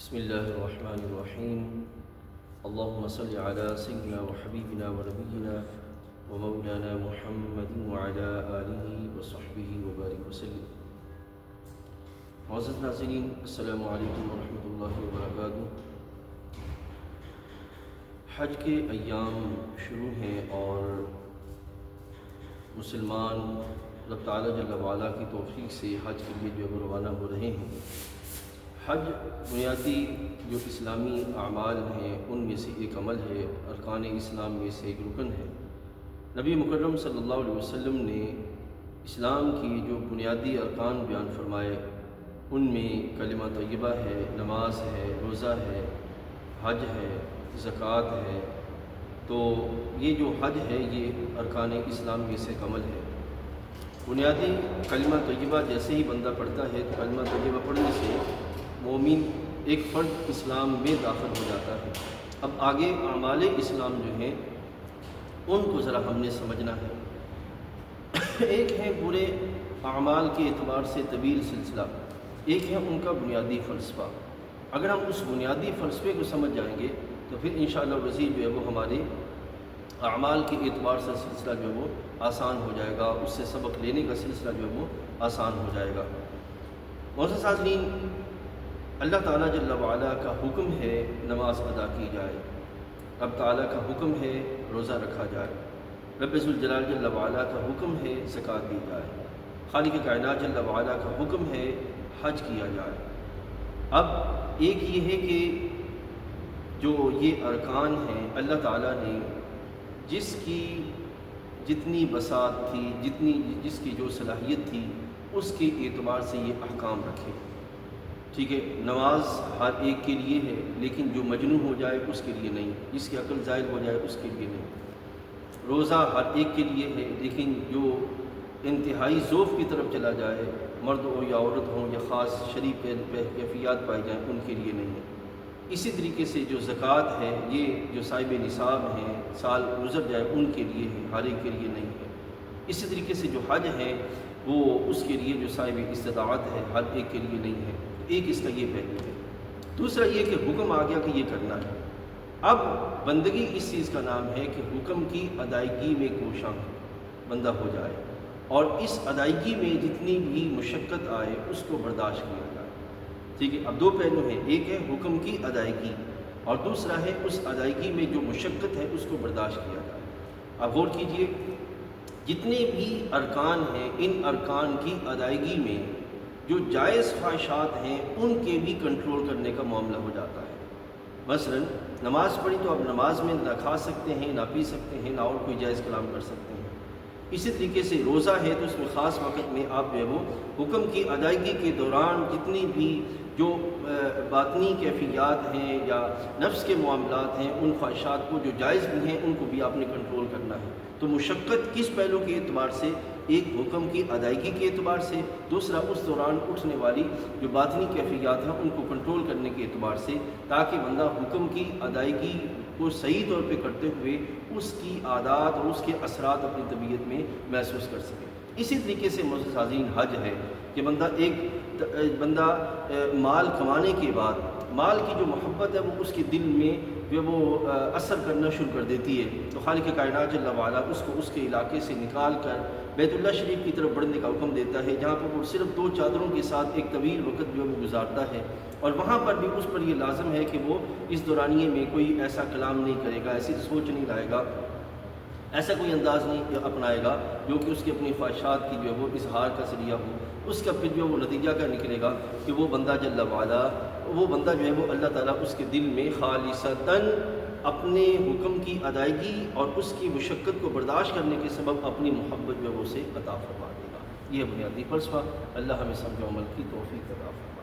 بسم الله الرحمن الرحيم. اللهم صل على سيدنا وحبيبنا ونبينا ومولانا محمد وعلى آله وصحبه وبارك وسلم. معزز ناظرین، السلام علیکم ورحمۃ اللہ وبرکاتہ. حج کے ایام شروع ہیں اور مسلمان رب تعالیٰ جل وعلا کی توفیق سے حج کے لیے جو روانہ ہو رہے ہیں. حج بنیادی جو اسلامی اعمال ہیں ان میں سے ایک عمل ہے، ارکان اسلام میں سے ایک رکن ہے. نبی مکرم صلی اللہ علیہ وسلم نے اسلام کی جو بنیادی ارکان بیان فرمائے ان میں کلمہ طیبہ ہے، نماز ہے، روزہ ہے، حج ہے، زکوٰۃ ہے. تو یہ جو حج ہے یہ ارکان اسلام میں سے ایک عمل ہے. بنیادی کلمہ طیبہ جیسے ہی بندہ پڑھتا ہے تو کلمہ طیبہ پڑھنے سے مومن ایک فرد اسلام میں داخل ہو جاتا ہے. اب آگے اعمال اسلام جو ہیں ان کو ذرا ہم نے سمجھنا ہے. ایک ہے پورے اعمال کے اعتبار سے طویل سلسلہ، ایک ہے ان کا بنیادی فلسفہ. اگر ہم اس بنیادی فلسفے کو سمجھ جائیں گے تو پھر انشاءاللہ وزیر جو ہے وہ ہمارے اعمال کے اعتبار سے سلسلہ جو ہے وہ آسان ہو جائے گا، اس سے سبق لینے کا سلسلہ جو ہے وہ آسان ہو جائے گا. معزز حاضرین، اللہ تعالیٰ جل وعلا کا حکم ہے نماز ادا کی جائے، رب تعالیٰ کا حکم ہے روزہ رکھا جائے، رب ذوالجلال جل وعلا کا حکم ہے زکوٰۃ دی جائے، خالق کائنات جل وعلا کا حکم ہے حج کیا جائے. اب ایک یہ ہے کہ جو یہ ارکان ہیں اللہ تعالیٰ نے جس کی جتنی بساط تھی، جس کی جو صلاحیت تھی اس کے اعتبار سے یہ احکام رکھے. ٹھیک ہے، نماز ہر ایک کے لیے ہے لیکن جو مجنون ہو جائے اس کے لیے نہیں، جس کی عقل زائل ہو جائے اس کے لیے نہیں. روزہ ہر ایک کے لیے ہے لیکن جو انتہائی ذوف کی طرف چلا جائے، مرد ہو یا عورت ہوں یا خاص شریف کیفیات پائی جائیں ان کے لیے نہیں ہے. اسی طریقے سے جو زکوٰۃ ہے یہ جو صاحب نصاب ہیں، سال گزر جائے ان کے لیے ہے، ہر ایک کے لیے نہیں ہے. اسی طریقے سے جو حج ہے وہ اس کے لیے جو صاحب استطاعت ہے ہر ایک کے لیے نہیں ہے. ایک اس کا یہ پہلو ہے. دوسرا یہ کہ حکم آ گیا کہ یہ کرنا ہے. اب بندگی اس چیز کا نام ہے کہ حکم کی ادائیگی میں کوشاں بندہ ہو جائے اور اس ادائیگی میں جتنی بھی مشقت آئے اس کو برداشت کیا جائے. ٹھیک ہے، اب دو پہلو ہیں، ایک ہے حکم کی ادائیگی اور دوسرا ہے اس ادائیگی میں جو مشقت ہے اس کو برداشت کیا جائے. اب غور کیجئے، جتنے بھی ارکان ہیں ان ارکان کی ادائیگی میں جو جائز خواہشات ہیں ان کے بھی کنٹرول کرنے کا معاملہ ہو جاتا ہے. مثلا نماز پڑھی تو اب نماز میں نہ کھا سکتے ہیں، نہ پی سکتے ہیں، نہ اور کوئی جائز کلام کر سکتے ہیں. اسی طریقے سے روزہ ہے تو اس میں خاص وقت میں آپ جو ہے وہ حکم کی ادائیگی کے دوران جتنی بھی جو باطنی کیفیات ہیں یا نفس کے معاملات ہیں ان خواہشات کو جو جائز بھی ہیں ان کو بھی آپ نے کنٹرول کرنا ہے. تو مشقت کس پہلو کے اعتبار سے؟ ایک حکم کی ادائیگی کے اعتبار سے، دوسرا اس دوران اٹھنے والی جو باطنی کیفیات ہیں ان کو کنٹرول کرنے کے اعتبار سے، تاکہ بندہ حکم کی ادائیگی کو صحیح طور پہ کرتے ہوئے اس کی عادات اور اس کے اثرات اپنی طبیعت میں محسوس کر سکے. اسی طریقے سے معزز حاضرین حج ہے کہ بندہ مال کمانے کے بعد مال کی جو محبت ہے وہ اس کے دل میں جو وہ اثر کرنا شروع کر دیتی ہے. تو خالق کائنات جل وعلا اس کو اس کے علاقے سے نکال کر بیت اللہ شریف کی طرف بڑھنے کا حکم دیتا ہے، جہاں پر وہ صرف 2 چادروں کے ساتھ ایک طویل وقت جو ہے وہ گزارتا ہے. اور وہاں پر بھی اس پر یہ لازم ہے کہ وہ اس دورانیے میں کوئی ایسا کلام نہیں کرے گا، ایسی سوچ نہیں لائے گا، ایسا کوئی انداز نہیں اپنائے گا جو کہ اس کی اپنی خواہشات کی جو ہے وہ اظہار کا ذریعہ ہو. اس کا پھر جو وہ نتیجہ کیا نکلے گا کہ وہ بندہ جل وعلا، وہ بندہ جو ہے وہ اللہ تعالیٰ اس کے دل میں خالصتاً اپنے حکم کی ادائیگی اور اس کی مشقت کو برداشت کرنے کے سبب اپنی محبت جو ہے وہ اسے عطا فرما دے گا. یہ بنیادی فلسفہ. اللہ ہمیں سمجھ و عمل کی توفیق عطا فرمائے.